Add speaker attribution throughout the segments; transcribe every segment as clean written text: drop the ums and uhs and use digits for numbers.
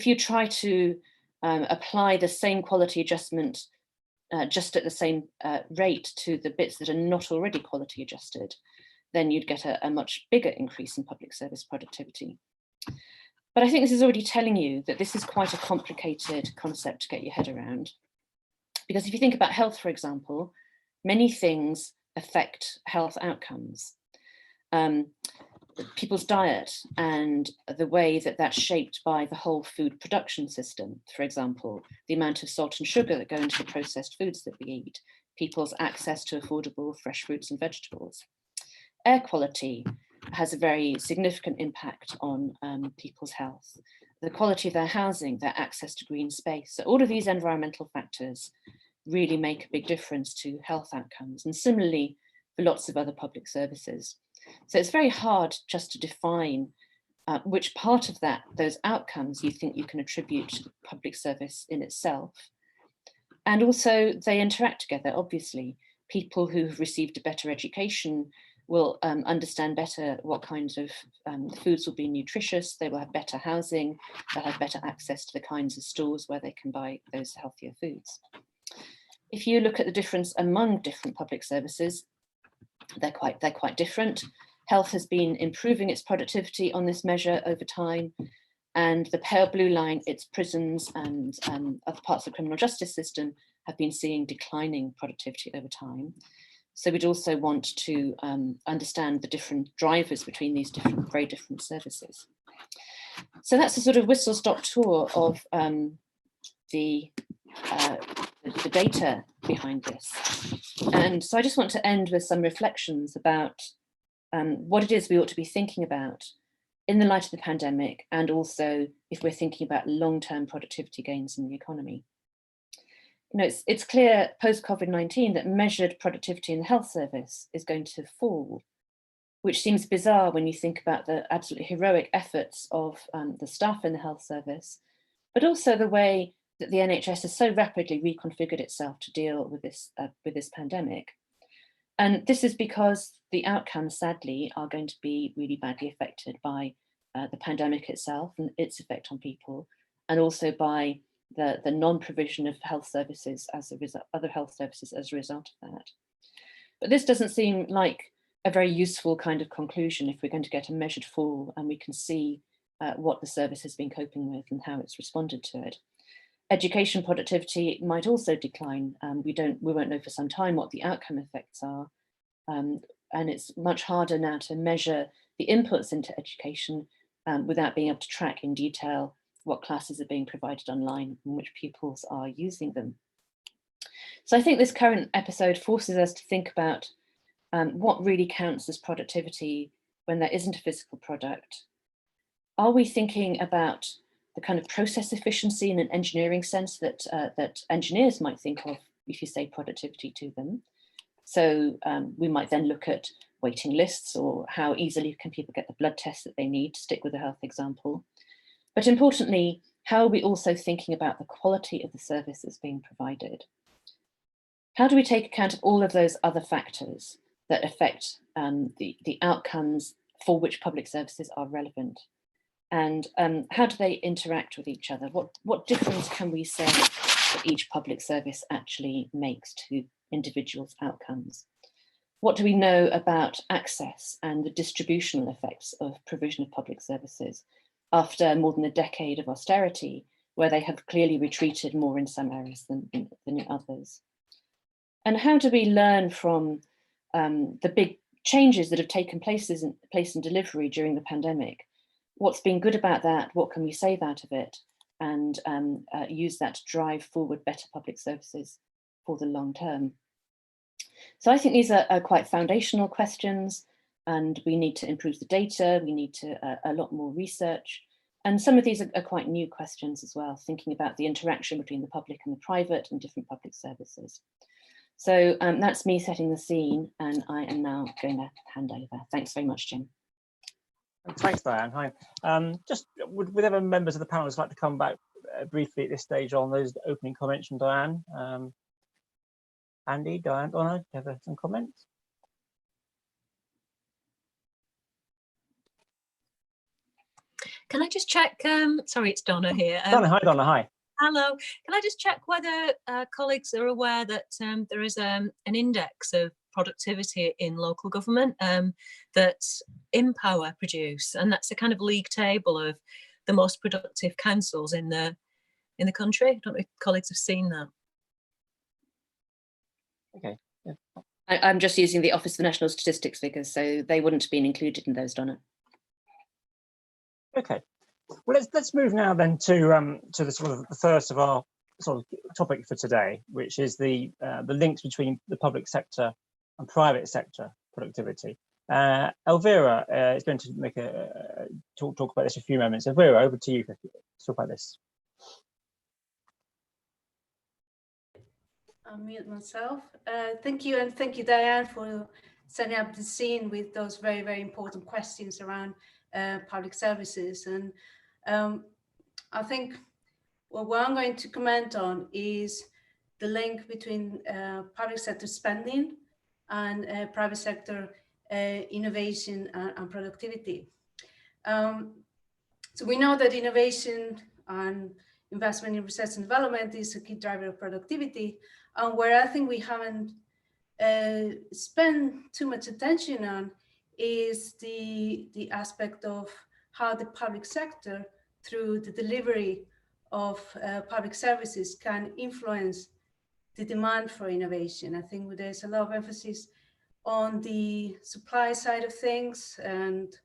Speaker 1: if you try to apply the same quality adjustment just at the same rate to the bits that are not already quality adjusted, then you'd get a much bigger increase in public service productivity. But I think this is already telling you that this is quite a complicated concept to get your head around. Because if you think about health, for example, many things affect health outcomes. People's diet and the way that that's shaped by the whole food production system, for example, the amount of salt and sugar that go into the processed foods that we eat, people's access to affordable fresh fruits and vegetables. Air quality has a very significant impact on people's health. The quality of their housing, their access to green space. So all of these environmental factors really make a big difference to health outcomes, and similarly for lots of other public services. So it's very hard just to define which part of those outcomes you think you can attribute to public service in itself. And also they interact together, obviously. People who've received a better education will understand better what kinds of foods will be nutritious, they will have better housing, they'll have better access to the kinds of stores where they can buy those healthier foods. If you look at the difference among different public services, they're quite different. Health has been improving its productivity on this measure over time, and the pale blue line, its prisons and other parts of the criminal justice system have been seeing declining productivity over time. So we'd also want to understand the different drivers between these very different services. So that's a sort of whistle-stop tour of the data behind this. And so I just want to end with some reflections about what it is we ought to be thinking about in the light of the pandemic, and also if we're thinking about long-term productivity gains in the economy. You know, it's clear post-COVID-19 that measured productivity in the health service is going to fall, which seems bizarre when you think about the absolutely heroic efforts of the staff in the health service, but also the way that the NHS has so rapidly reconfigured itself to deal with this pandemic. And this is because the outcomes, sadly, are going to be really badly affected by the pandemic itself and its effect on people, and also by the non-provision of health services as a result, other health services as a result of that. But this doesn't seem like a very useful kind of conclusion if we're going to get a measured fall and we can see what the service has been coping with and how it's responded to it. Education productivity might also decline. We won't know for some time what the outcome effects are. And it's much harder now to measure the inputs into education without being able to track in detail what classes are being provided online and which pupils are using them. So I think this current episode forces us to think about what really counts as productivity when there isn't a physical product. Are we thinking about the kind of process efficiency in an engineering sense that, that engineers might think of if you say productivity to them? So we might then look at waiting lists, or how easily can people get the blood tests that they need, to stick with the health example. But importantly, how are we also thinking about the quality of the service that's being provided? How do we take account of all of those other factors that affect the outcomes for which public services are relevant? And how do they interact with each other? What difference can we say that each public service actually makes to individuals' outcomes? What do we know about access and the distributional effects of provision of public services after more than a decade of austerity, where they have clearly retreated more in some areas than in others? And how do we learn from the big changes that have taken place in delivery during the pandemic? What's been good about that? What can we save out of it? And use that to drive forward better public services for the long term. So I think these are quite foundational questions, and we need to improve the data. We need to a lot more research. And some of these are quite new questions as well, thinking about the interaction between the public and the private and different public services. So that's me setting the scene, and I am now going to hand over. Thanks very much, Jim.
Speaker 2: Thanks, Diane. Hi. Just would other members of the panel like to come back briefly at this stage on those opening comments from Diane? Andy, Diane, Donna, do you have some comments?
Speaker 3: Can I just check? Sorry, it's Donna here.
Speaker 2: Donna, hi, Donna, hi.
Speaker 3: Hello. Can I just check whether colleagues are aware that there is an index of productivity in local government that Empower produce, and that's a kind of league table of the most productive councils in the country. I don't know if colleagues have seen that.
Speaker 2: Okay. Yeah.
Speaker 1: I'm just using the Office for National Statistics figures, so they wouldn't have been included in those, Donna.
Speaker 2: Okay. Well, let's move now then to the sort of the first of our sort of topic for today, which is the links between the public sector and private sector productivity. Elvira is going to make talk about this in a few moments. Elvira, over to you to talk about this.
Speaker 4: I'll mute myself. Thank you, and thank you, Diane, for setting up the scene with those very, very important questions around public services. And I think what I'm going to comment on is the link between public sector spending and private sector innovation and productivity. So we know that innovation and investment in research and development is a key driver of productivity, and where I think we haven't spent too much attention on is the aspect of how the public sector, through the delivery of public services, can influence the demand for innovation. I think there's a lot of emphasis on the supply side of things and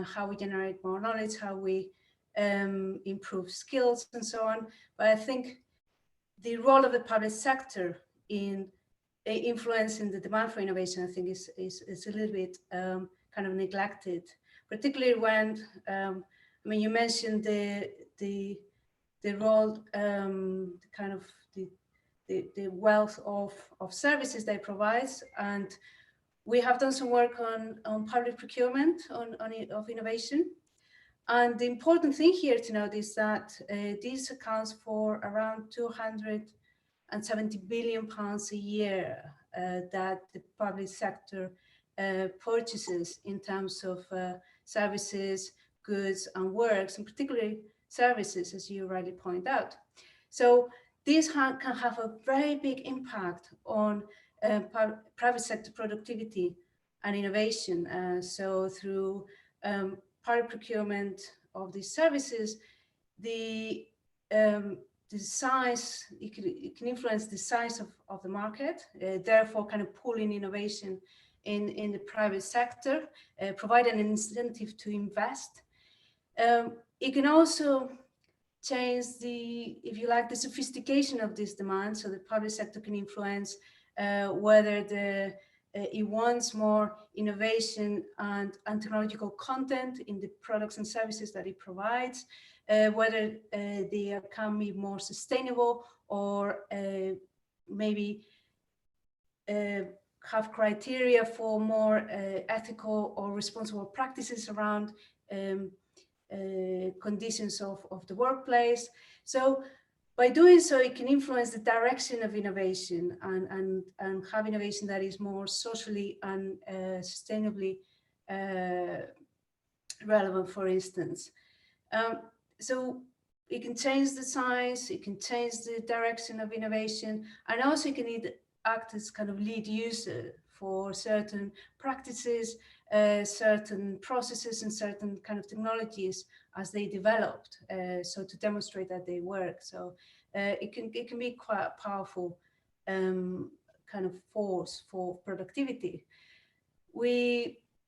Speaker 4: how we generate more knowledge, how we improve skills and so on. But I think the role of the public sector in influencing the demand for innovation, I think is a little bit kind of neglected, particularly when, I mean, you mentioned the role, kind of the wealth of services they provide, and we have done some work on public procurement of innovation. And the important thing here to note is that this accounts for around £270 billion a year that the public sector purchases in terms of services, goods, and works, and particularly services, as you rightly point out. So this can have a very big impact on private sector productivity and innovation. So through public procurement of these services, the size, it can influence the size of the market, therefore kind of pulling innovation in the private sector, provide an incentive to invest. It can also change if you like, the sophistication of this demand, so the public sector can influence whether it wants more innovation and technological content in the products and services that it provides, whether they can be more sustainable or maybe have criteria for more ethical or responsible practices around conditions of the workplace. So by doing so, it can influence the direction of innovation and have innovation that is more socially and sustainably relevant, for instance. So it can change the size, it can change the direction of innovation, and also it can act as kind of lead user for certain practices, certain processes, and certain kind of technologies as they developed, so to demonstrate that they work. So it can be quite a powerful kind of force for productivity.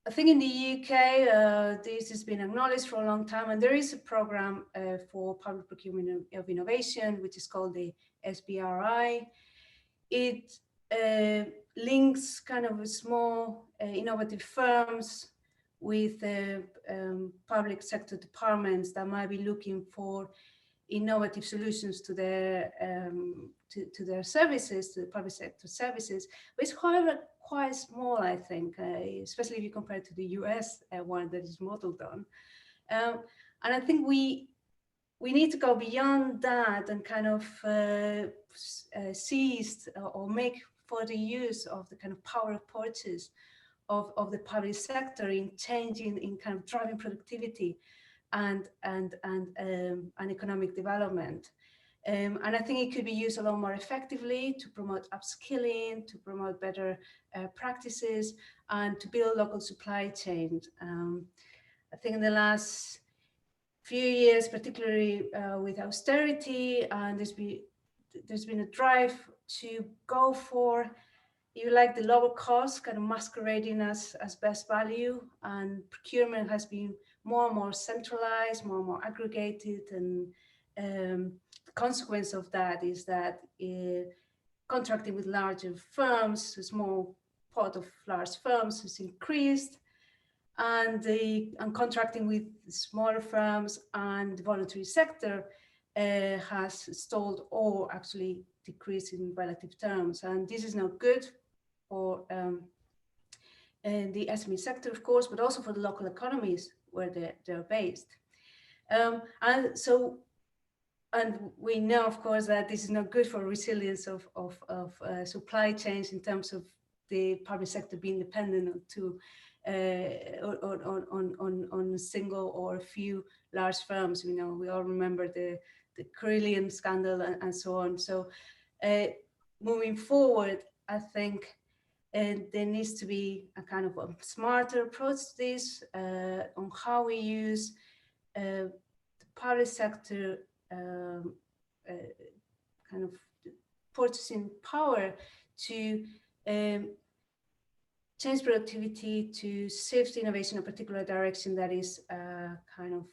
Speaker 4: I think in the UK, this has been acknowledged for a long time, and there is a program for public procurement of innovation, which is called the SBRI. It links kind of small innovative firms with public sector departments that might be looking for innovative solutions to their services, to the public sector services. But it's quite small, I think, especially if you compare it to the US one that is modeled on. And I think we need to go beyond that and kind of seize or make further use of the kind of power of purchase of the public sector in changing, in kind of driving productivity and economic development. And I think it could be used a lot more effectively to promote upskilling, to promote better practices, and to build local supply chains. I think in the last few years, particularly with austerity, and there's been a drive to go for, you like, the lower cost, kind of masquerading as best value, and procurement has been more and more centralized, more and more aggregated, and the consequence of that is that contracting with larger firms, a small pot of large firms has increased, and contracting with smaller firms and the voluntary sector has stalled or actually decreased in relative terms. And this is not good for the SME sector, of course, but also for the local economies where they're based. And we know, of course, that this is not good for resilience of supply chains in terms of the public sector being dependent on a single or a few large firms. We all remember the Carillion scandal and so on. So moving forward, I think there needs to be a kind of a smarter approach to this on how we use the public sector kind of purchasing power to change productivity, to shift innovation in a particular direction that is kind of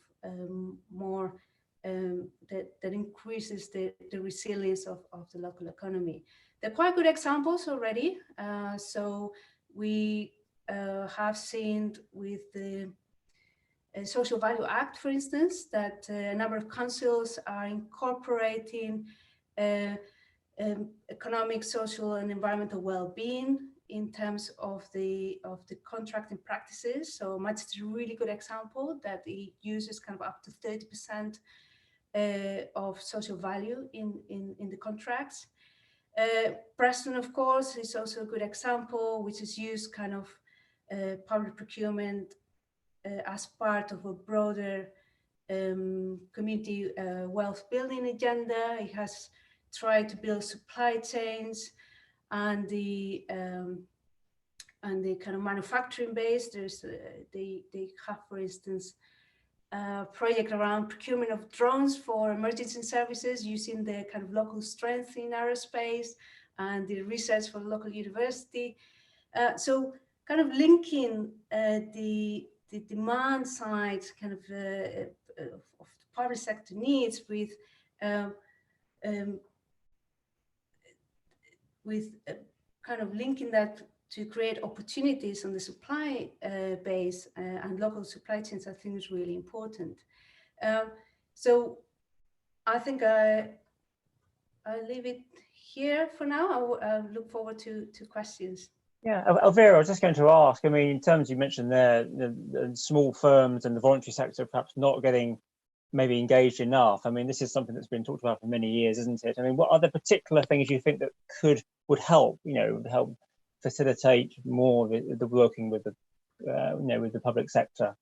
Speaker 4: more that increases the resilience of the local economy. There are quite good examples already. So we have seen with the Social Value Act, for instance, that a number of councils are incorporating economic, social, and environmental well-being in terms of the contracting practices. So Match is a really good example that it uses kind of up to 30% of social value in the contracts. Preston, of course, is also a good example, which is used kind of public procurement as part of a broader community wealth building agenda. It has tried to build supply chains and the kind of manufacturing base. They have, for instance, a project around procurement of drones for emergency services using the kind of local strength in aerospace and the research for the local university. So kind of linking the demand side kind of the public sector needs with kind of linking that to create opportunities on the supply base and local supply chains, I think is really important. So I think I'll leave it here for now. I'll look forward to questions.
Speaker 2: Yeah, Elvira, I was just going to ask, I mean, in terms you mentioned there, the small firms and the voluntary sector perhaps not getting maybe engaged enough. I mean, this is something that's been talked about for many years, isn't it? I mean, what other particular things you think that would help, help facilitate more of the working with the, with the public sector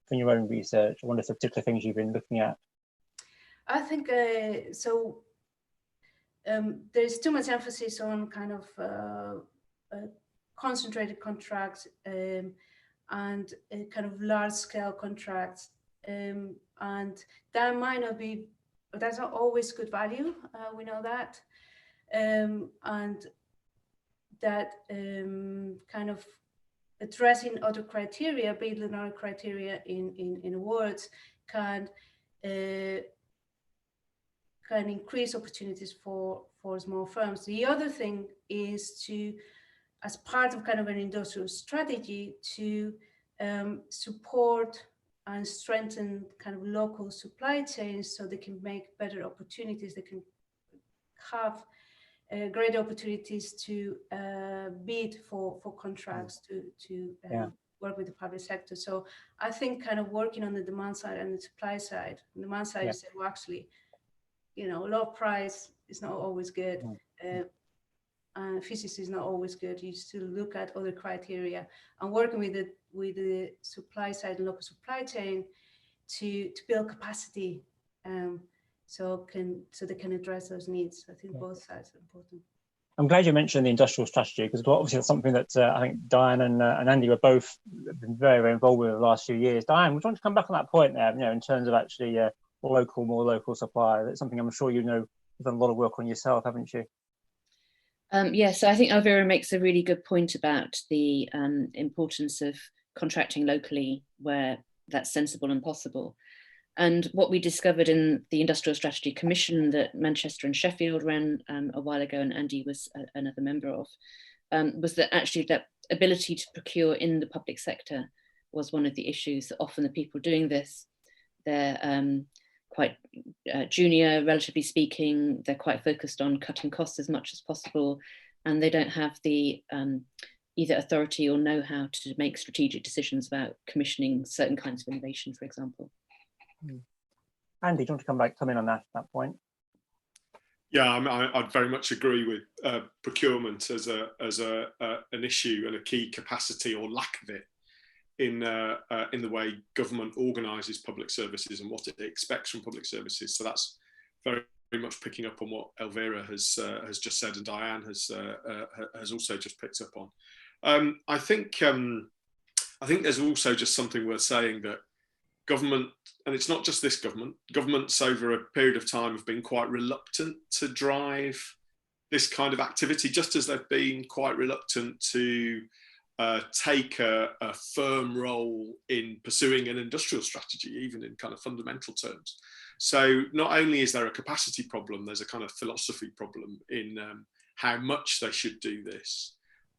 Speaker 2: from your own research? What are the particular things you've been looking at?
Speaker 4: I think there's too much emphasis on kind of concentrated contracts and kind of large-scale contracts, and that might not be, that's not always good value. We know that, and that kind of addressing other criteria, building other criteria in words can increase opportunities for small firms. The other thing is to, as part of kind of an industrial strategy, to support and strengthen kind of local supply chains so they can make better opportunities, they can have great opportunities to bid for contracts, to work with the public sector. So I think kind of working on the demand side and the supply side. On the demand side, you say, well, actually, low price is not always good. And efficiency is not always good. You still look at other criteria, and working with the supply side and local supply chain to build capacity, so they can address those needs. I think both sides are important.
Speaker 2: I'm glad you mentioned the industrial strategy, because obviously that's something that I think Diane and Andy were both been very, very involved with the last few years. Diane, would you want to come back on that point there, in terms of actually more local supply? That's something I'm sure you've done a lot of work on yourself, haven't you?
Speaker 1: Yeah, so I think Elvira makes a really good point about the importance of contracting locally where that's sensible and possible. And what we discovered in the Industrial Strategy Commission that Manchester and Sheffield ran a while ago, and Andy was another member of, was that actually that ability to procure in the public sector was one of the issues. That often the people doing this, they're quite junior, relatively speaking, they're quite focused on cutting costs as much as possible, and they don't have the either authority or know-how to make strategic decisions about commissioning certain kinds of innovation, for example.
Speaker 2: Andy, do you want to come in on that point?
Speaker 5: Yeah, I'd very much agree with procurement as an issue and a key capacity or lack of it in the way government organises public services and what it expects from public services. So that's very, very much picking up on what Elvira has just said, and Diane has also just picked up on. I think there's also just something worth saying, that government, and it's not just this government, governments over a period of time have been quite reluctant to drive this kind of activity, just as they've been quite reluctant to take a firm role in pursuing an industrial strategy, even in kind of fundamental terms. So not only is there a capacity problem, there's a kind of philosophy problem in how much they should do this,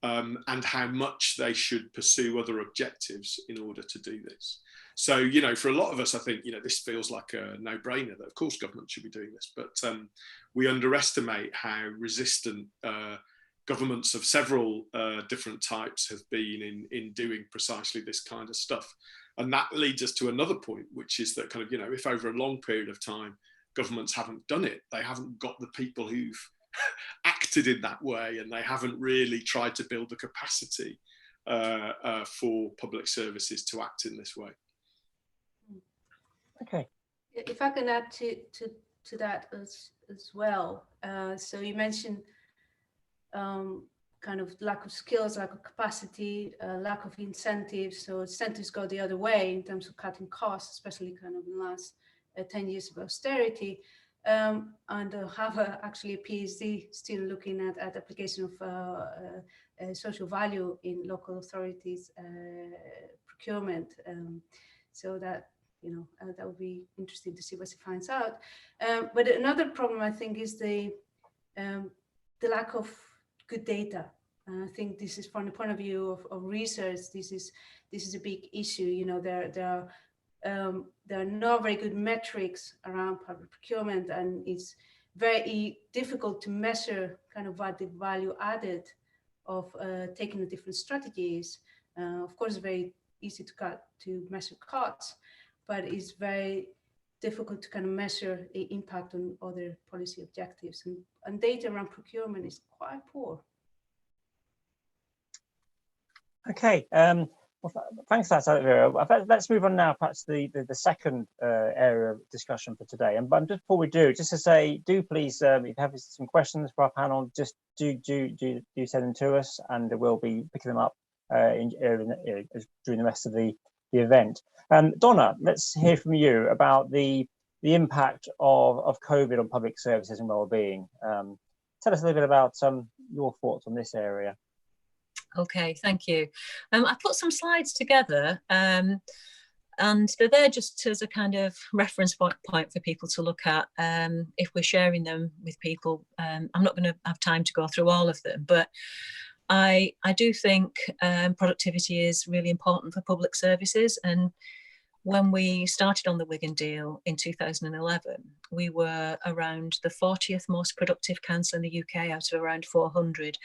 Speaker 5: and how much they should pursue other objectives in order to do this. So, for a lot of us, I think, this feels like a no-brainer that of course government should be doing this, but we underestimate how resistant governments of several different types have been in doing precisely this kind of stuff. And that leads us to another point, which is that kind of, if over a long period of time, governments haven't done it, they haven't got the people who've acted in that way, and they haven't really tried to build the capacity for public services to act in this way.
Speaker 2: Okay.
Speaker 4: If I can add to that as well. So you mentioned kind of lack of skills, lack of capacity, lack of incentives. So incentives go the other way in terms of cutting costs, especially kind of in the last 10 years of austerity. And I have actually a PhD still looking at application of social value in local authorities procurement. So that, that would be interesting to see what he finds out. But another problem, I think, is the lack of good data. And I think this is from the point of view of research, this is a big issue. There are not very good metrics around public procurement, and it's very difficult to measure kind of what the value added of taking the different strategies. Of course, it's very easy to measure costs, but it's very difficult to kind of measure the impact on other policy objectives, and data around procurement is quite poor.
Speaker 2: Okay, well, thanks for that, Elvira. Let's move on now, perhaps the second area of discussion for today. And just before we do, just to say, do please, if you have some questions for our panel, just do send them to us, and we'll be picking them up during the rest of the event. Donna, let's hear from you about the impact of COVID on public services and wellbeing. Tell us a little bit about your thoughts on this area.
Speaker 3: Okay, thank you. I put some slides together, and they're there just as a kind of reference point for people to look at if we're sharing them with people. I'm not going to have time to go through all of them, but I do think productivity is really important for public services. And when we started on the Wigan deal in 2011, we were around the 40th most productive council in the UK out of around 400.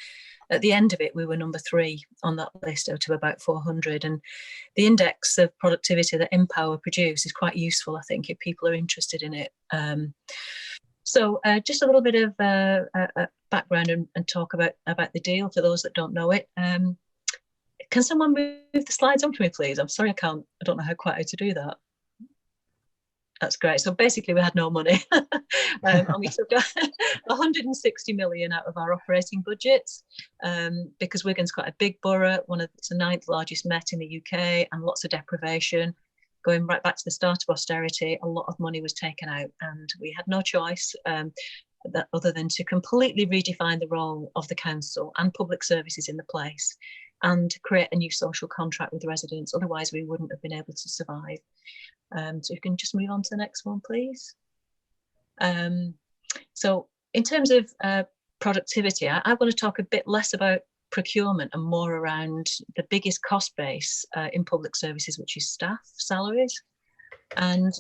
Speaker 3: At the end of it, we were number 3 on that list out of about 400. And the index of productivity that Empower produce is quite useful, I think, if people are interested in it. So just a little bit of background and talk about the deal for those that don't know it. Can someone move the slides on for me, please? I'm sorry, I don't know how to do that. That's great. So basically we had no money and we took 160 million out of our operating budget because Wigan's quite a big borough, it's the 9th largest Met in the UK, and lots of deprivation. Going right back to the start of austerity, a lot of money was taken out, and we had no choice other than to completely redefine the role of the council and public services in the place and create a new social contract with the residents. Otherwise we wouldn't have been able to survive. So you can just move on to the next one, please. So in terms of productivity, I want to talk a bit less about procurement and more around the biggest cost base in public services, which is staff salaries. And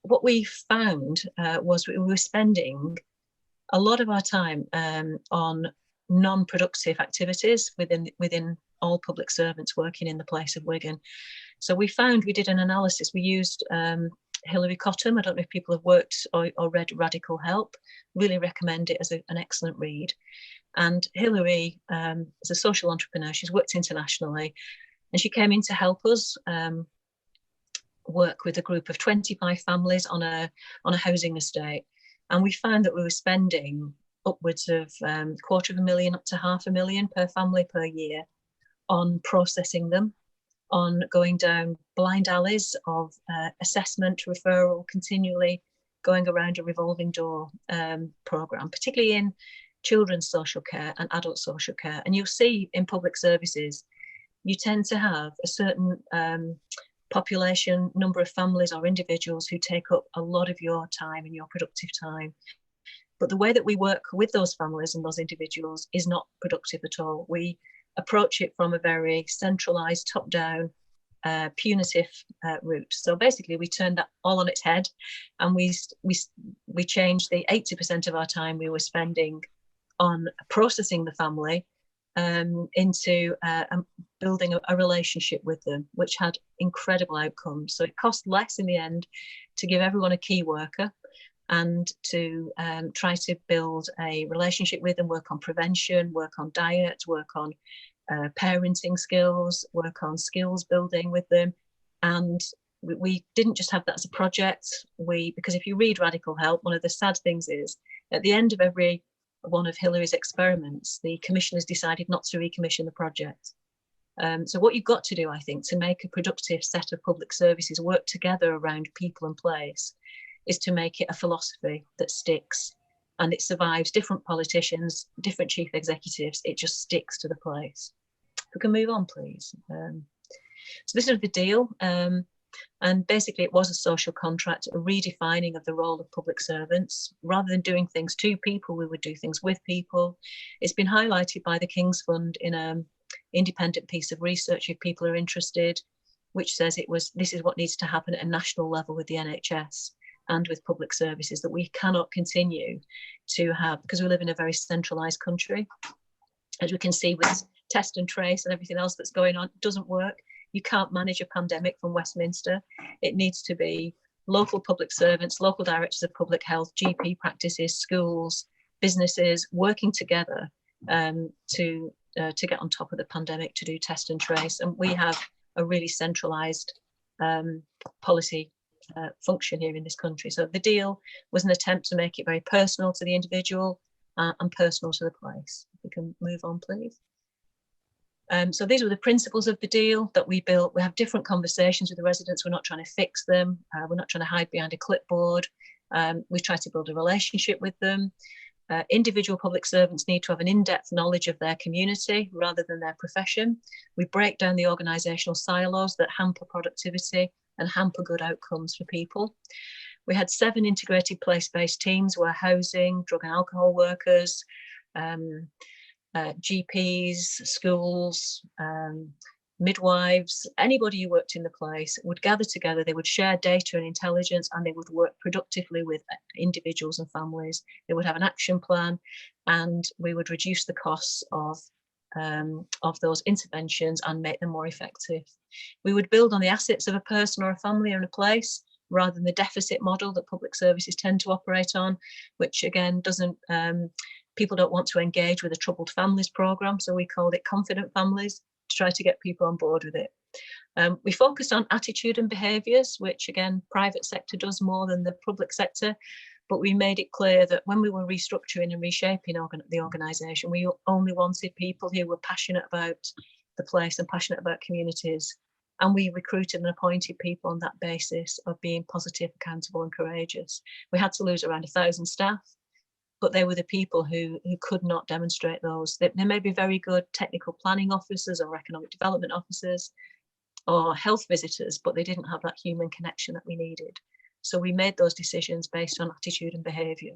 Speaker 3: what we found was we were spending a lot of our time on non-productive activities within all public servants working in the place of Wigan. So we did an analysis. We used Hilary Cottam. I don't know if people have worked or read Radical Help. Really recommend it as an excellent read. And Hilary is a social entrepreneur. She's worked internationally, and she came in to help us work with a group of 25 families on a housing estate. And we found that we were spending upwards of £250,000 up to £500,000 per family per year on processing them, on going down blind alleys of assessment, referral, continually going around a revolving door programme, particularly in children's social care and adult social care. And you'll see in public services, you tend to have a certain population, number of families or individuals who take up a lot of your time and your productive time. But the way that we work with those families and those individuals is not productive at all. We approach it from a very centralised, top-down, punitive route. So basically, we turned that all on its head, and we changed the 80% of our time we were spending on processing the family into building a relationship with them, which had incredible outcomes. So it cost less in the end to give everyone a key worker and to try to build a relationship with them, work on prevention, work on diet, work on parenting skills, work on skills building with them. And we didn't just have that as a project. Because if you read Radical Help, one of the sad things is at the end of every one of Hilary's experiments, the commissioners decided not to recommission the project. So what you've got to do, I think, to make a productive set of public services work together around people and place is to make it a philosophy that sticks, and it survives different politicians, different chief executives. It just sticks to the place. If we can move on, please. So this is the deal. And basically it was a social contract, a redefining of the role of public servants. Rather than doing things to people, we would do things with people. It's been highlighted by the King's Fund in an independent piece of research, if people are interested, which says this is what needs to happen at a national level with the NHS and with public services, that we cannot continue to have, because we live in a very centralised country. As we can see with test and trace and everything else that's going on, it doesn't work. You can't manage a pandemic from Westminster. It needs to be local public servants, local directors of public health, GP practices, schools, businesses working together to get on top of the pandemic, to do test and trace. And we have a really centralised policy function here in this country. So the deal was an attempt to make it very personal to the individual and personal to the place. If we can move on, please. So these were the principles of the deal that we built. We have different conversations with the residents. We're not trying to fix them. We're not trying to hide behind a clipboard. We try to build a relationship with them. Individual public servants need to have an in-depth knowledge of their community rather than their profession. We break down the organisational silos that hamper productivity and hamper good outcomes for people. We had 7 integrated place-based teams where housing, drug and alcohol workers, GPs, schools, midwives, anybody who worked in the place would gather together. They would share data and intelligence, and they would work productively with individuals and families. They would have an action plan, and we would reduce the costs of those interventions and make them more effective. We would build on the assets of a person or a family or a place, rather than the deficit model that public services tend to operate on, which again doesn't, people don't want to engage with a troubled families programme, so we called it Confident Families to try to get people on board with it. We focused on attitude and behaviours, which again, private sector does more than the public sector. But we made it clear that when we were restructuring and reshaping the organisation, we only wanted people who were passionate about the place and passionate about communities. And we recruited and appointed people on that basis of being positive, accountable and courageous. We had to lose around 1,000 staff, but they were the people who could not demonstrate those. They may be very good technical planning officers or economic development officers or health visitors, but they didn't have that human connection that we needed. So we made those decisions based on attitude and behaviour.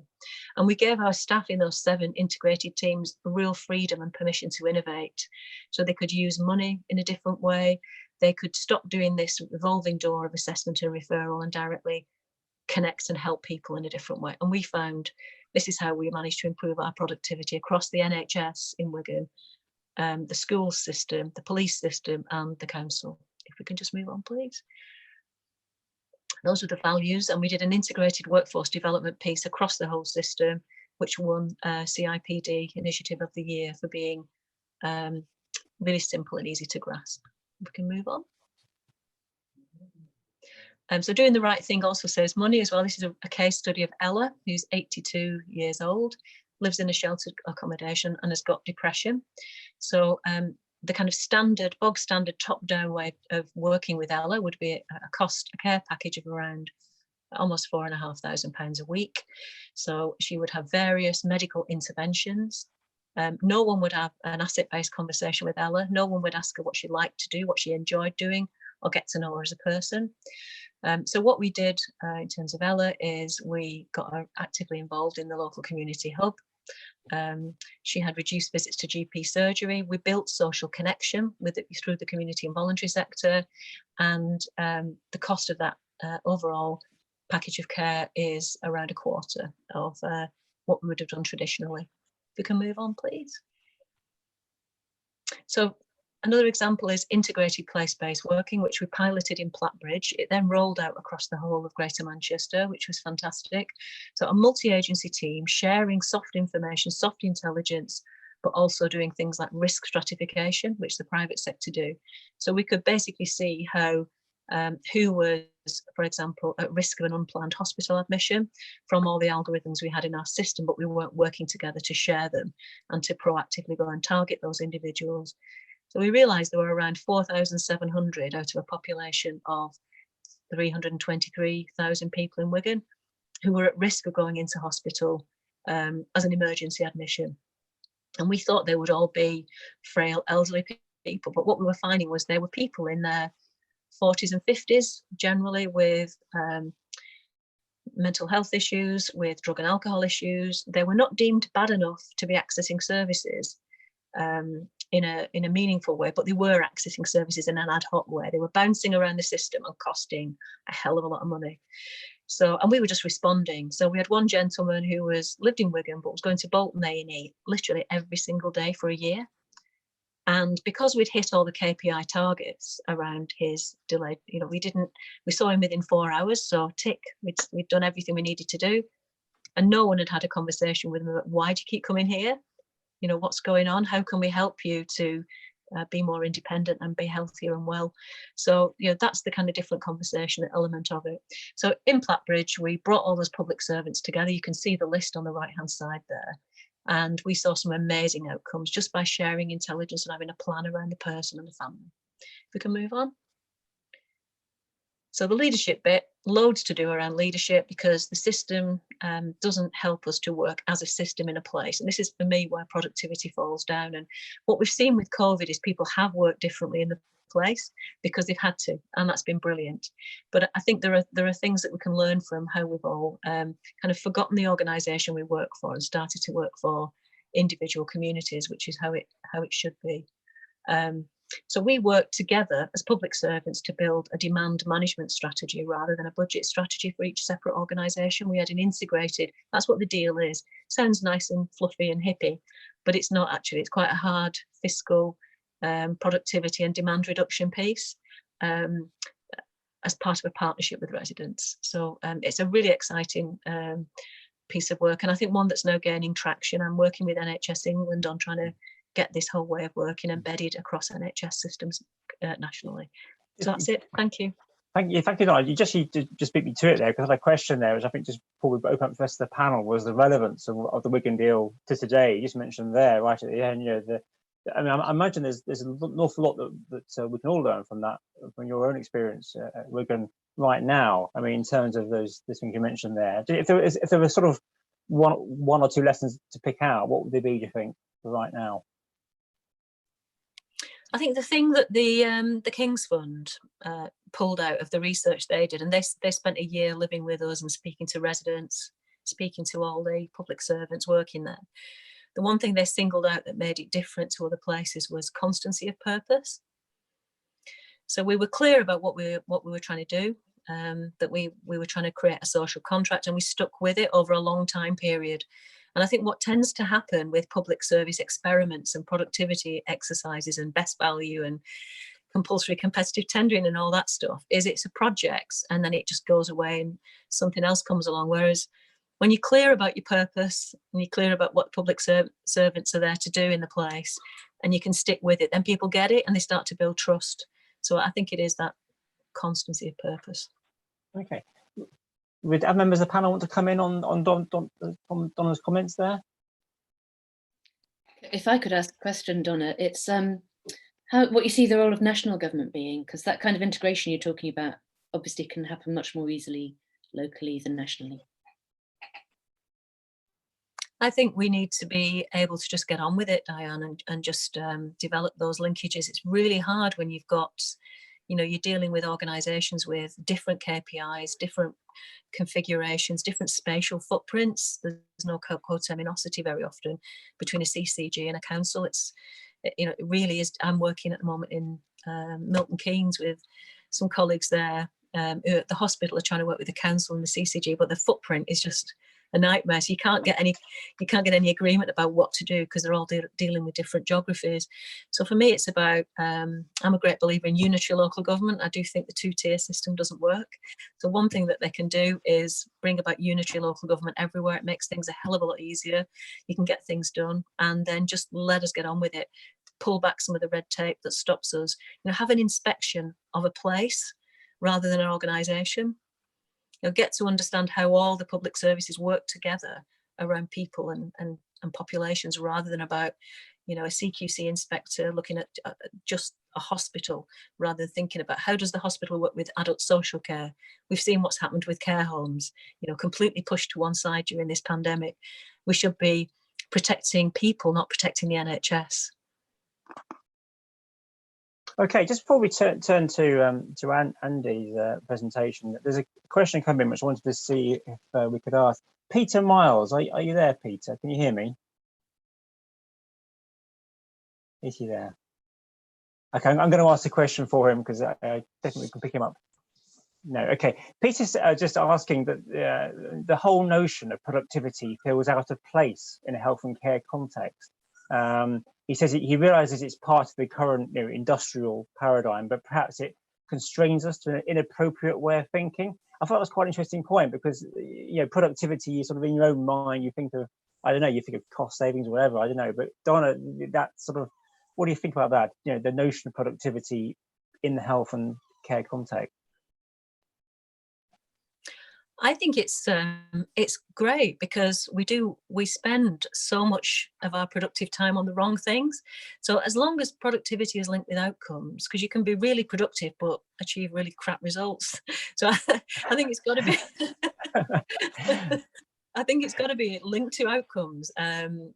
Speaker 3: And we gave our staff in those 7 integrated teams real freedom and permission to innovate. So they could use money in a different way. They could stop doing this revolving door of assessment and referral and directly connect and help people in a different way. And we found this is how we managed to improve our productivity across the NHS in Wigan, the school system, the police system and the council. If we can just move on, please. Those are the values, and we did an integrated workforce development piece across the whole system, which won CIPD Initiative of the Year for being really simple and easy to grasp. We can move on. So doing the right thing also saves money as well. This is a case study of Ella, who's 82 years old, lives in a sheltered accommodation and has got depression. So the kind of standard, bog standard top-down way of working with Ella would be a care package of around almost £4,500 a week. So she would have various medical interventions. No one would have an asset-based conversation with Ella. No one would ask her what she liked to do, what she enjoyed doing, or get to know her as a person. So what we did in terms of Ella is we got her actively involved in the local community hub. She had reduced visits to GP surgery. We built social connection through the community and voluntary sector, and the cost of that overall package of care is around a quarter of what we would have done traditionally. If we can move on, please. So another example is integrated place-based working, which we piloted in Plattbridge. It then rolled out across the whole of Greater Manchester, which was fantastic. So a multi-agency team sharing soft information, soft intelligence, but also doing things like risk stratification, which the private sector do. So we could basically see how who was, for example, at risk of an unplanned hospital admission from all the algorithms we had in our system, but we weren't working together to share them and to proactively go and target those individuals. So we realised there were around 4,700 out of a population of 323,000 people in Wigan who were at risk of going into hospital as an emergency admission. And we thought they would all be frail, elderly people, but what we were finding was they were people in their 40s and 50s, generally with mental health issues, with drug and alcohol issues. They were not deemed bad enough to be accessing services in a meaningful way, but they were accessing services in an ad hoc way. They were bouncing around the system and costing a hell of a lot of money. So, and we were just responding. So we had one gentleman who lived in Wigan, but was going to Bolton A&E literally every single day for a year. And because we'd hit all the KPI targets around his delayed, we saw him within 4 hours. So tick, we'd done everything we needed to do. And no one had had a conversation with him about, why do you keep coming here? What's going on? How can we help you to be more independent and be healthier and well? So, that's the kind of different conversation element of it. So in Plattbridge, we brought all those public servants together. You can see the list on the right-hand side there. And we saw some amazing outcomes just by sharing intelligence and having a plan around the person and the family. If we can move on. So the leadership bit, loads to do around leadership because the system doesn't help us to work as a system in a place. And this is for me where productivity falls down. And what we've seen with COVID is people have worked differently in the place because they've had to, and that's been brilliant. But I think there are things that we can learn from how we've all kind of forgotten the organisation we work for and started to work for individual communities, which is how it should be. So we worked together as public servants to build a demand management strategy rather than a budget strategy for each separate organisation. We had an integrated, that's what the deal is. Sounds nice and fluffy and hippie, but it's not actually. It's quite a hard fiscal productivity and demand reduction piece as part of a partnership with residents. So it's a really exciting piece of work, and I think one that's now gaining traction. I'm working with NHS England on trying to get this whole way of working embedded across NHS systems nationally. So that's it. Thank you.
Speaker 2: Thank you, Donna. You just beat me to it there, because I had a question there, which I think just before we open up the rest of the panel, was the relevance of the Wigan deal to today. You just mentioned there right at the end, I mean, I imagine there's an awful lot that we can all learn from that, from your own experience at Wigan right now. I mean, in terms of those things you mentioned there, if there were sort of one or two lessons to pick out, what would they be, do you think, for right now?
Speaker 3: I think the thing that the King's Fund pulled out of the research they did, and they spent a year living with us and speaking to residents, speaking to all the public servants working there. The one thing they singled out that made it different to other places was constancy of purpose. So we were clear about what we were trying to do, that we were trying to create a social contract, and we stuck with it over a long time period. And I think what tends to happen with public service experiments and productivity exercises and best value and compulsory competitive tendering and all that stuff is it's a project and then it just goes away and something else comes along. Whereas when you're clear about your purpose and you're clear about what public servants are there to do in the place and you can stick with it, then people get it and they start to build trust. So I think it is that constancy of purpose.
Speaker 2: Okay. Would our members of the panel want to come in on Donna's comments there?
Speaker 1: If I could ask a question, Donna, it's what you see the role of national government being, because that kind of integration you're talking about obviously can happen much more easily locally than nationally.
Speaker 3: I think we need to be able to just get on with it, Diane, and just develop those linkages. It's really hard when you've got, you're dealing with organisations with different KPIs, different configurations, different spatial footprints. There's no coterminosity very often between a CCG and a council. It really is. I'm working at the moment in Milton Keynes with some colleagues there who at the hospital are trying to work with the council and the CCG, but the footprint is just a nightmare. So you can't get any agreement about what to do because they're all dealing with different geographies. So for me, it's about, I'm a great believer in unitary local government. I do think the two-tier system doesn't work. So one thing that they can do is bring about unitary local government everywhere. It makes things a hell of a lot easier. You can get things done and then just let us get on with it. Pull back some of the red tape that stops us. Have an inspection of a place rather than an organisation. Get to understand how all the public services work together around people and populations rather than about, a CQC inspector looking at just a hospital rather than thinking about how does the hospital work with adult social care. We've seen what's happened with care homes, completely pushed to one side during this pandemic. We should be protecting people, not protecting the NHS.
Speaker 2: Okay, just before we turn to Andy's presentation, there's a question coming which I wanted to see if we could ask. Peter Miles, are you there, Peter? Can you hear me? Is he there? Okay, I'm going to ask a question for him because I definitely can pick him up. No, okay. Peter's just asking that the whole notion of productivity feels out of place in a health and care context. He says he realizes it's part of the current industrial paradigm, but perhaps it constrains us to an inappropriate way of thinking. I thought that was quite an interesting point because productivity is sort of in your own mind. You think of, I don't know, you think of cost savings or whatever, I don't know. But Donna, that sort of, what do you think about that? The notion of productivity in the health and care context.
Speaker 3: I think it's great because we spend so much of our productive time on the wrong things. So as long as productivity is linked with outcomes, because you can be really productive but achieve really crap results. So I think it's got to be. I think it's got to be linked to outcomes, and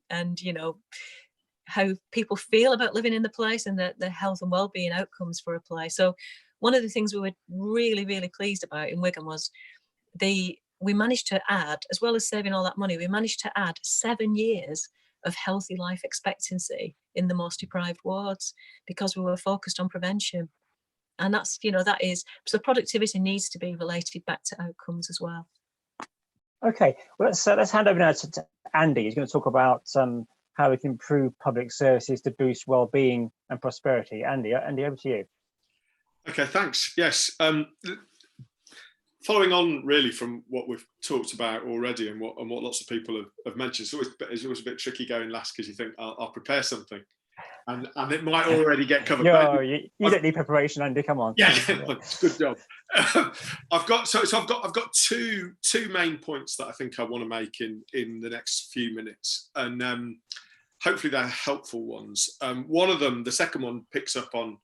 Speaker 3: how people feel about living in the place and the health and well-being outcomes for a place. So one of the things we were really, really pleased about in Wigan was we managed to add, as well as saving all that money, we managed to add 7 years of healthy life expectancy in the most deprived wards because we were focused on prevention. And that's, that is, so productivity needs to be related back to outcomes as well. Okay, well, let's hand over now to Andy. He's going to talk about how we can improve public services to boost well-being and prosperity. Andy, over to you.
Speaker 5: Okay, thanks. Yes. Following on really from what we've talked about already and what lots of people have mentioned, it's always a bit tricky going last because you think I'll prepare something and it might already get covered.
Speaker 2: No, you don't need preparation, Andy. Come on.
Speaker 5: Yeah, good job. I've got two main points that I think I want to make in the next few minutes, and hopefully they're helpful ones. One of them, the second one, picks up on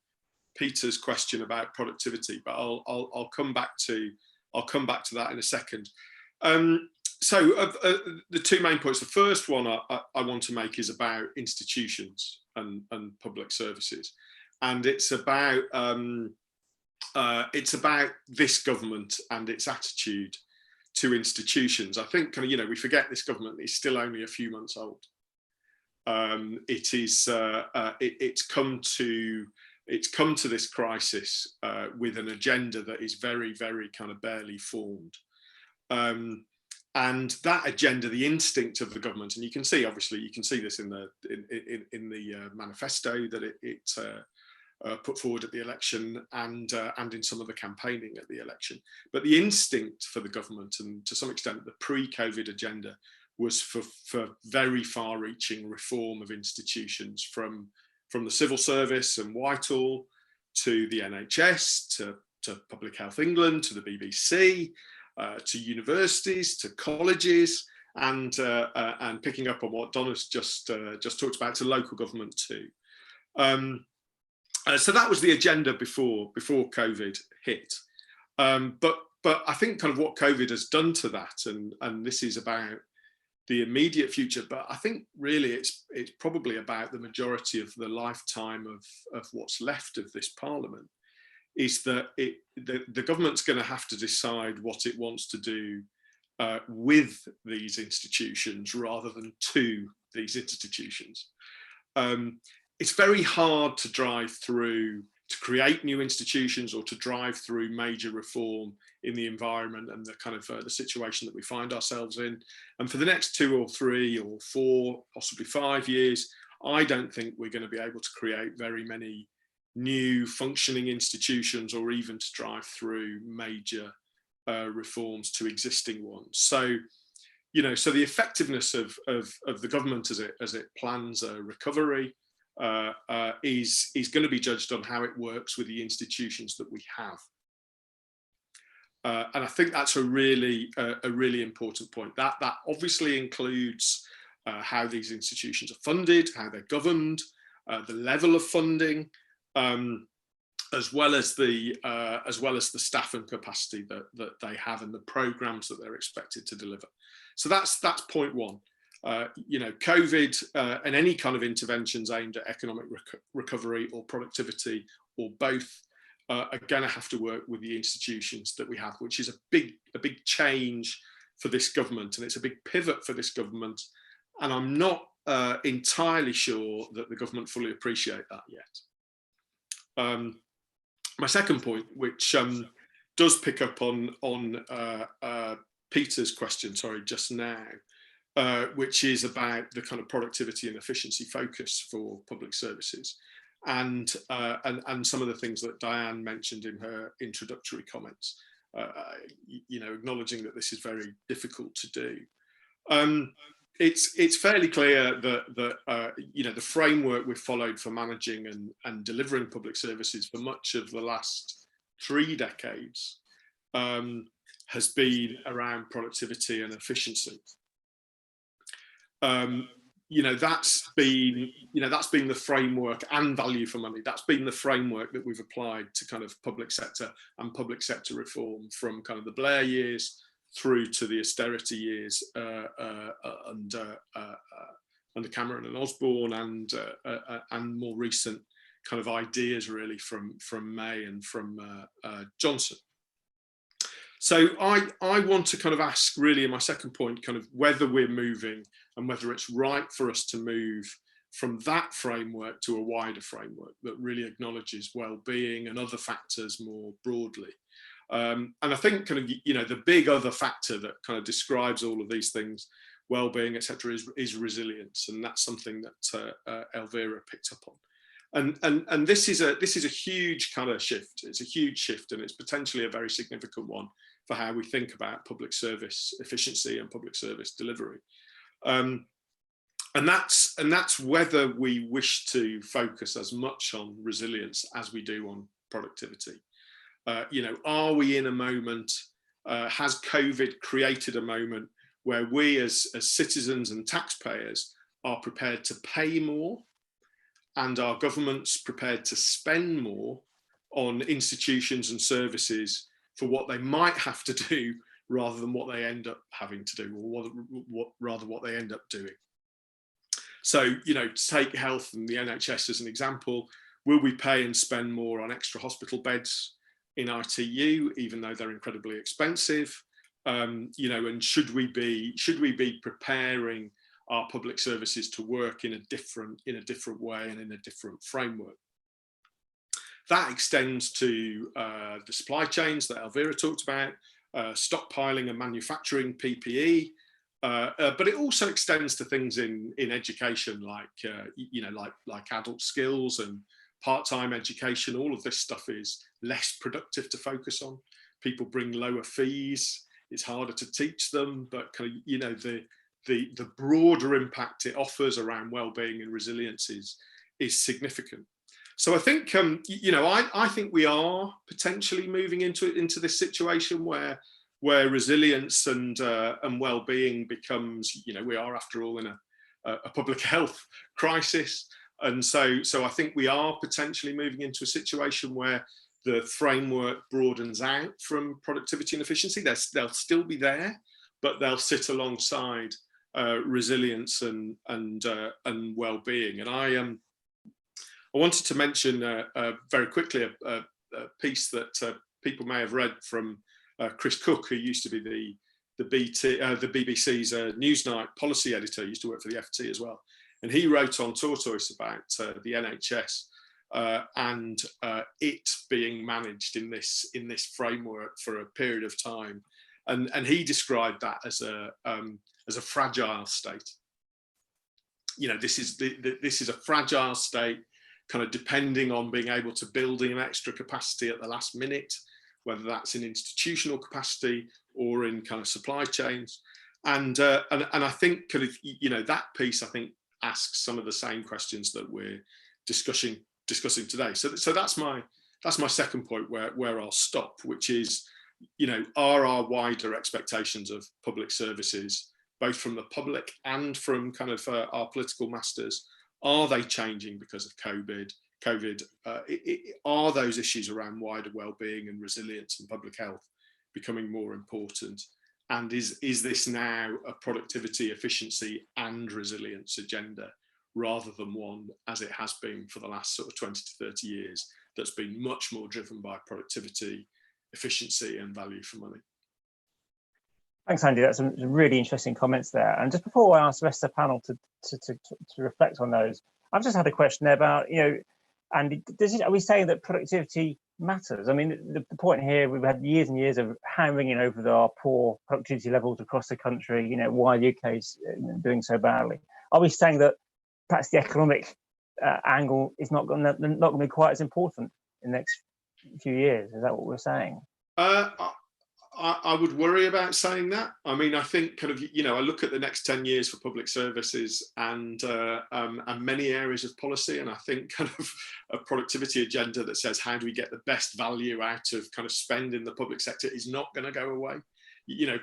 Speaker 5: Peter's question about productivity, but I'll come back to that in a second. So the two main points. The first one I want to make is about institutions and public services, and it's about this government and its attitude to institutions. I think we forget this government is still only a few months old. It's come to this crisis with an agenda that is very, very kind of barely formed. And that agenda, the instinct of the government, and you can see this in the manifesto that it put forward at the election, and in some of the campaigning at the election. But the instinct for the government, and to some extent the pre-COVID agenda, was for very far-reaching reform of institutions, from the civil service and Whitehall to the NHS, to Public Health England, to the BBC, to universities, to colleges, and picking up on what Donna's just talked about, to local government too. So that was the agenda before COVID hit. But I think kind of what COVID has done to that, and this is about the immediate future, but I think really it's probably about the majority of the lifetime of what's left of this parliament, is that the government's going to have to decide what it wants to do with these institutions rather than to these institutions. It's very hard to create new institutions or to drive through major reform in the environment and the kind of the situation that we find ourselves in. And for the next 2 or 3 or 4, possibly 5 years, I don't think we're going to be able to create very many new functioning institutions, or even to drive through major reforms to existing ones. So, so the effectiveness of the government as it plans a recovery is going to be judged on how it works with the institutions that we have. And I think that's a really important point. That obviously includes how these institutions are funded, how they're governed, the level of funding, as well as the staff and capacity that they have, and the programs that they're expected to deliver. So that's point one. COVID and any kind of interventions aimed at economic recovery or productivity, or both, are going to have to work with the institutions that we have, which is a big change for this government, and it's a big pivot for this government. And I'm not entirely sure that the government fully appreciate that yet. My second point, which does pick up on Peter's question, just now, which is about the kind of productivity and efficiency focus for public services, and some of the things that Diane mentioned in her introductory comments. Acknowledging that this is very difficult to do. It's fairly clear that the framework we've followed for managing and delivering public services for much of the last 3 decades has been around productivity and efficiency. That's been the framework, and value for money. That's been the framework that we've applied to kind of public sector and public sector reform from kind of the Blair years through to the austerity years under Cameron and Osborne, and more recent kind of ideas really from May and from Johnson. So I want to kind of ask, really, in my second point, kind of whether we're moving, and whether it's right for us to move from that framework to a wider framework that really acknowledges well-being and other factors more broadly. And I think kind of, the big other factor that kind of describes all of these things, well-being, etc., is resilience, and that's something that Elvira picked up on. And this is a huge kind of shift. It's a huge shift, and it's potentially a very significant one for how we think about public service efficiency and public service delivery. And that's whether we wish to focus as much on resilience as we do on productivity. Are we in a moment, has COVID created a moment where we as citizens and taxpayers are prepared to pay more, and our governments prepared to spend more on institutions and services for what they might have to do rather than what they end up having to do, or what they end up doing. So, to take health and the NHS as an example, will we pay and spend more on extra hospital beds in ITU, even though they're incredibly expensive? And should we be preparing our public services to work in a different way and in a different framework? That extends to the supply chains that Elvira talked about, stockpiling and manufacturing PPE, but it also extends to things in education, like adult skills and part-time education. All of this stuff is less productive to focus on. People bring lower fees. It's harder to teach them, but the broader impact it offers around well-being and resilience is significant. So I think I think we are potentially moving into this situation where resilience and well-being becomes, we are after all in a public health crisis, and so I think we are potentially moving into a situation where the framework broadens out from productivity and efficiency. They'll still be there, but they'll sit alongside resilience and well-being. And I wanted to mention very quickly a piece that people may have read from Chris Cook, who used to be the BBC's Newsnight policy editor, used to work for the FT as well. And he wrote on Tortoise about the NHS and it being managed in this framework for a period of time. And he described that as a fragile state. This is a fragile state, kind of depending on being able to build in extra capacity at the last minute, whether that's in institutional capacity or in kind of supply chains. And I think kind of, that piece, I think, asks some of the same questions that we're discussing today. So that's my second point where I'll stop, which is, are our wider expectations of public services, both from the public and from kind of our political masters, are they changing because of COVID? Are those issues around wider well-being and resilience and public health becoming more important? And is this now a productivity, efficiency and resilience agenda, rather than one, as it has been for the last sort of 20 to 30 years, that's been much more driven by productivity, efficiency and value for money?
Speaker 2: Thanks, Andy. That's some really interesting comments there. And just before I ask the rest of the panel to reflect on those, I've just had a question there about, Andy, are we saying that productivity matters? I mean, the point here, we've had years and years of hammering over our poor productivity levels across the country, why the UK is doing so badly. Are we saying that perhaps the economic angle is not going to be quite as important in the next few years? Is that what we're saying?
Speaker 5: I would worry about saying that. I mean, I think kind of, I look at the next 10 years for public services and many areas of policy, and I think kind of a productivity agenda that says, how do we get the best value out of kind of spend in the public sector is not going to go away.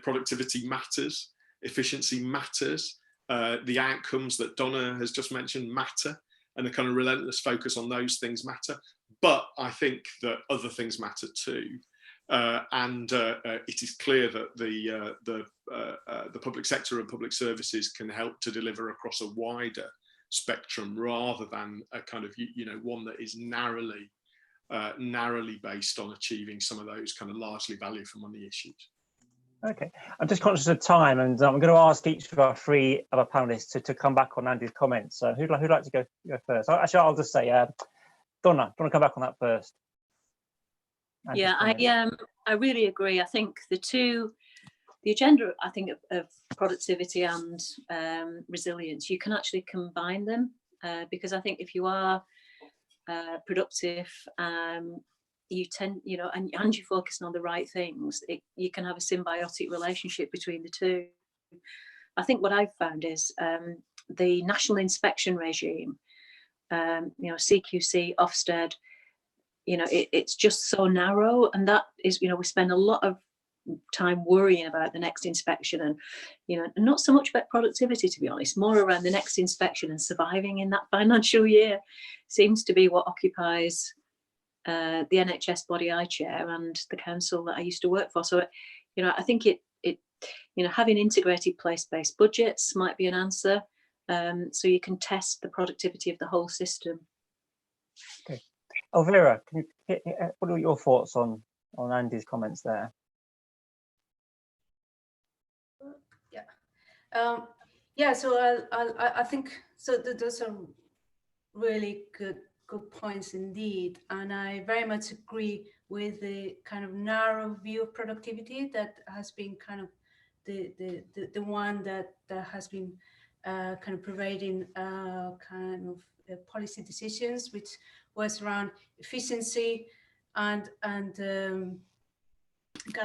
Speaker 5: Productivity matters, efficiency matters, the outcomes that Donna has just mentioned matter, and a kind of relentless focus on those things matter. But I think that other things matter too. It is clear that the public sector and public services can help to deliver across a wider spectrum, rather than a kind of one that is narrowly based on achieving some of those kind of largely value for money issues.
Speaker 2: Okay, I'm just conscious of time, and I'm going to ask each of our three other panelists to come back on Andy's comments. So who'd like to go first? Actually, I'll just say, Donna, do you want to come back on that first?
Speaker 3: Yeah, I really agree. I think the agenda, I think, of productivity and resilience, you can actually combine them, because I think if you are productive, you tend, and you're focusing on the right things, you can have a symbiotic relationship between the two. I think what I've found is the national inspection regime, you know, CQC, Ofsted, you know, it's just so narrow, and that is, you know, we spend a lot of time worrying about the next inspection, and, you know, not so much about productivity, to be honest, more around the next inspection and surviving in that financial year seems to be what occupies the NHS body I chair and the council that I used to work for. So, you know, I think it you know, having integrated place-based budgets might be an answer, so you can test the productivity of the whole system.
Speaker 2: Okay, Elvira, can you, what are your thoughts on Andy's comments there?
Speaker 4: Yeah, so I think so. Those are really good points indeed, and I very much agree with the kind of narrow view of productivity that has been kind of the one that has been kind of pervading kind of policy decisions, which was around efficiency and kind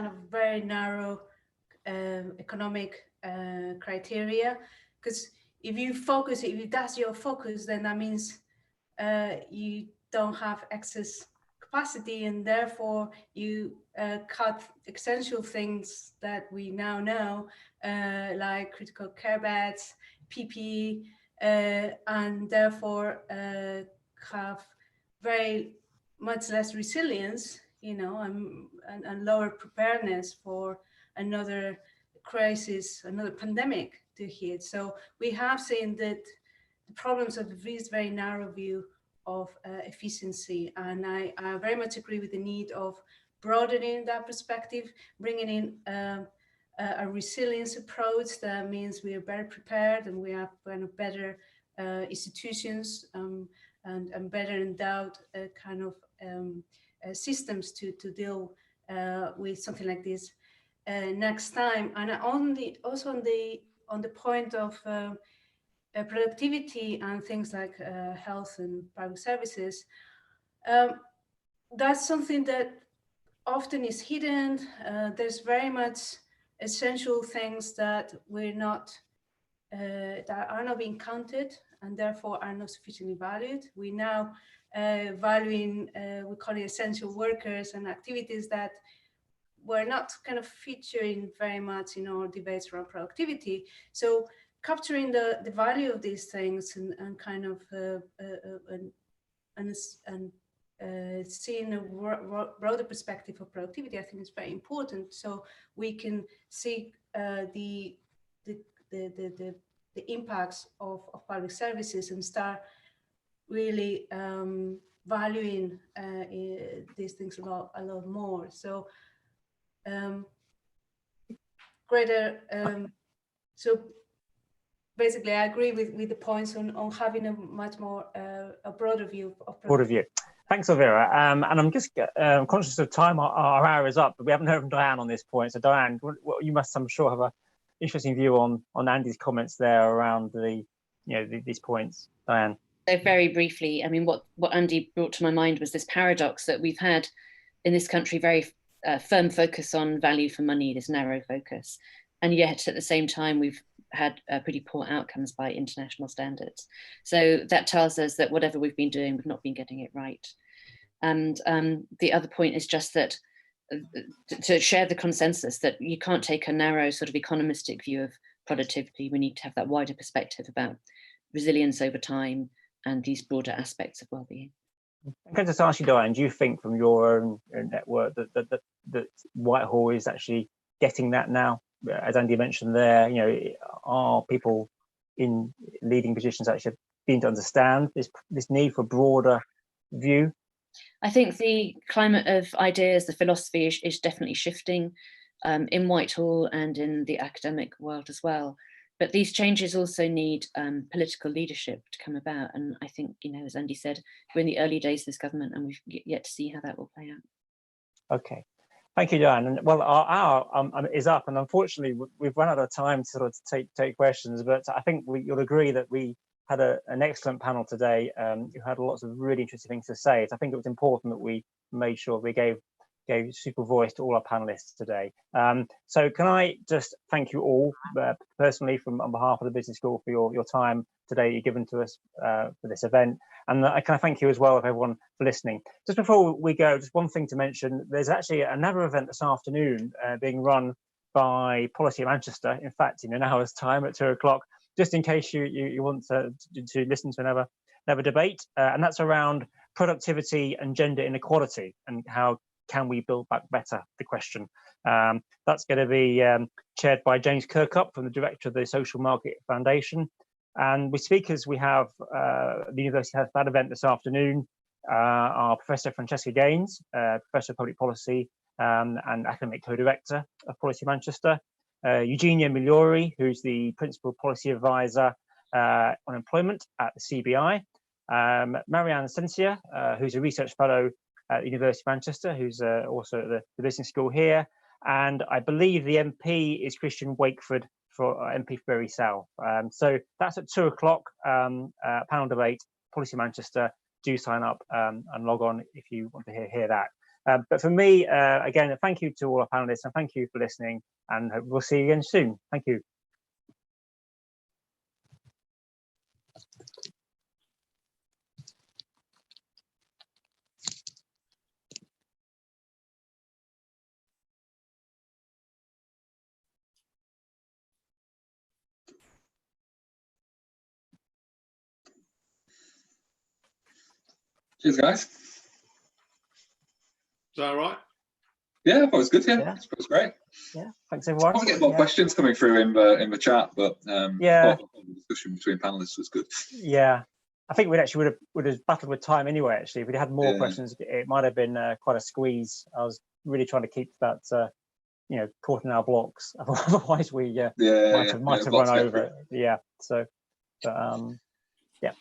Speaker 4: of very narrow economic criteria. Because if that's your focus, then that means you don't have excess capacity, and therefore you cut essential things that we now know, like critical care beds, PPE, and therefore have very much less resilience, you know, and lower preparedness for another crisis, another pandemic to hit. So we have seen that the problems of this very narrow view of efficiency, and I very much agree with the need of broadening that perspective, bringing in a resilience approach that means we are better prepared and we have kind of better institutions and better endowed kind of systems to deal with something like this next time. And also on the point of productivity and things like health and public services, that's something that often is hidden. There's very much essential things that we're not, that are not being counted and therefore are not sufficiently valued. We now valuing, we call it essential workers and activities that were not kind of featuring very much in our debates around productivity. So capturing the value of these things and kind of seeing a broader perspective of productivity, I think is very important. So we can see the impacts of public services and start really valuing these things a lot more. So greater. So basically, I agree with the points on having a much more a broader view of
Speaker 2: broader view. Thanks, Elvira. And I'm just conscious of time. Our hour is up, but we haven't heard from Diane on this point. So Diane, you must, I'm sure, have an interesting view on Andy's comments there around these points. Diane.
Speaker 1: So very briefly, I mean, what Andy brought to my mind was this paradox that we've had in this country, very firm focus on value for money, this narrow focus, and yet at the same time we've had pretty poor outcomes by international standards. So that tells us that whatever we've been doing, we've not been getting it right. And the other point is just that to share the consensus that you can't take a narrow sort of economistic view of productivity. We need to have that wider perspective about resilience over time and these broader aspects of well-being.
Speaker 2: I'm going to just ask you, Diane, do you think from your own network that Whitehall is actually getting that now? As Andy mentioned there, are people in leading positions actually beginning to understand this need for broader view?
Speaker 1: I think the climate of ideas, the philosophy is definitely shifting in Whitehall and in the academic world as well. But these changes also need political leadership to come about. And I think, as Andy said, we're in the early days of this government and we've yet to see how that will play out.
Speaker 2: Okay. Thank you, Diane. And well, our hour is up, and unfortunately, we've run out of time to sort of take questions. But I think you'll agree that we had an excellent panel today. You had lots of really interesting things to say. So I think it was important that we made sure we gave gave super voice to all our panelists today. So can I just thank you all personally on behalf of the Business School for your time today you've given to us for this event. And I kind of thank you as well, everyone, for listening. Just before we go, just one thing to mention, there's actually another event this afternoon being run by Policy Manchester, in fact, in an hour's time at 2 o'clock, just in case you want to listen to another debate. And that's around productivity and gender inequality and how can we build back better, the question. That's going to be chaired by James Kirkup, from the director of the Social Market Foundation. And with speakers, we have the university has that event this afternoon. Our Professor Francesca Gaines, Professor of Public Policy and Academic Co-Director of Policy Manchester. Eugenia Migliori, who's the Principal Policy Advisor on Employment at the CBI. Marianne Cencia, who's a Research Fellow at the University of Manchester, who's also at the Business School here. And I believe the MP is Christian Wakeford, for MP for Bury South. So that's at 2 o'clock, panel debate, Policy Manchester. Do sign up and log on if you want to hear that. But for me, again, thank you to all our panelists and thank you for listening, and we'll see you again soon. Thank you.
Speaker 6: Cheers, guys.
Speaker 5: Is that all right?
Speaker 6: Yeah, I thought it was good.
Speaker 2: Yeah.
Speaker 6: It was great.
Speaker 2: Yeah, thanks everyone.
Speaker 6: I was getting more questions coming through in the chat, but
Speaker 2: yeah,
Speaker 6: the discussion between panelists was good.
Speaker 2: Yeah, I think we would have battled with time anyway. Actually, if we had more questions, it might have been quite a squeeze. I was really trying to keep that, caught in our blocks. Otherwise, we might have run over. Yeah. So, but, yeah.